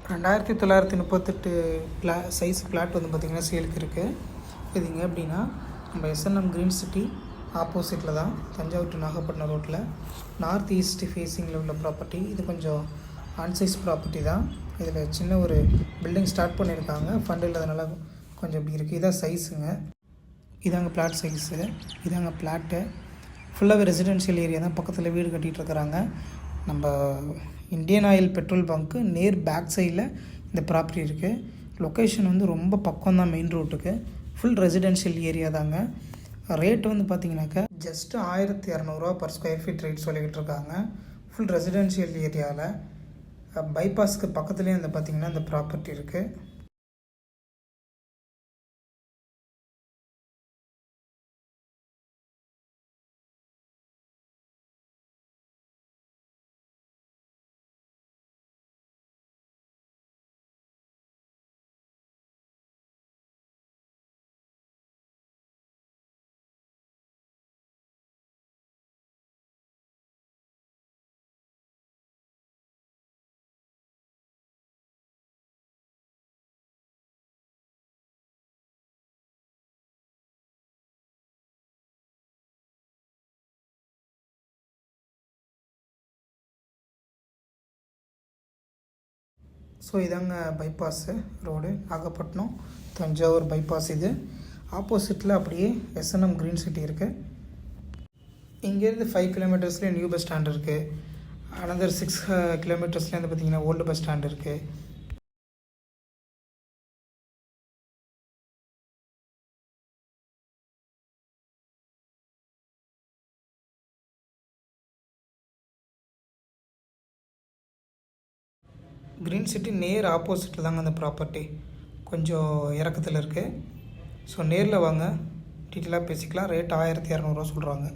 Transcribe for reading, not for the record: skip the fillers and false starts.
2938 size flat வந்து பார்த்திங்கன்னா சேலுக்கு இருக்குது. இது எங்கே அப்படின்னா நம்ம எஸ்என்எம் க்ரீன் சிட்டி ஆப்போசிட்டில் தான், தஞ்சாவூர் டு நாகப்பட்டினம் ரோட்டில் நார்த் ஈஸ்ட் ஃபேஸிங்கில் உள்ள ப்ராப்பர்ட்டி. இது கொஞ்சம் ஆன்சைஸ் ப்ராப்பர்ட்டி தான். இதில் சின்ன ஒரு பில்டிங் ஸ்டார்ட் பண்ணியிருக்காங்க, ஃபண்ட் இல்லாதனால கொஞ்சம் இப்படி இருக்குது. இதான் சைஸுங்க, இதாங்க பிளாட் சைஸு, இதாங்க பிளாட்டு. ஃபுல்லாகவே ரெசிடென்ஷியல் ஏரியா தான், பக்கத்தில் வீடு கட்டிகிட்டு இருக்கிறாங்க. நம்ம இந்தியன் ஆயில் பெட்ரோல் பங்க்கு நேர் பேக் சைடில் இந்த ப்ராப்பர்ட்டி இருக்குது. லொக்கேஷன் வந்து ரொம்ப பக்கம் தான், மெயின் ரோட்டுக்கு. ஃபுல் ரெசிடென்ஷியல் ஏரியா தாங்க. ரேட் வந்து பார்த்திங்கனாக்கா just 1200 per square feet rate சொல்லிக்கிட்டு இருக்காங்க. ஃபுல் ரெசிடென்ஷியல் ஏரியாவில் பைபாஸ்க்கு பக்கத்துலேயே வந்து பார்த்திங்கன்னா இந்த ப்ராப்பர்ட்டி இருக்குது. ஸோ இதாங்க bypass road, Nagapattinam Thanjavur bypass. இது ஆப்போசிட்டில் அப்படியே எஸ்என்எம் க்ரீன் சிட்டி இருக்குது. இங்கேருந்து 5 கிலோமீட்டர்ஸ்லேயே நியூ பஸ் ஸ்டாண்ட் இருக்குது. அனதர் 6 கிலோமீட்டர்ஸ்லேயே வந்து பார்த்திங்கன்னா ஓல்டு பஸ் ஸ்டாண்ட் இருக்குது. க்ரீன் சிட்டி நேர் ஆப்போசிட்டில் தாங்க அந்த ப்ராப்பர்ட்டி, கொஞ்சம் இறக்கத்தில் இருக்குது. ஸோ நேரில் வாங்க, டீட்டெயிலாக பேசிக்கலாம். ரேட் 1200 சொல்கிறாங்க.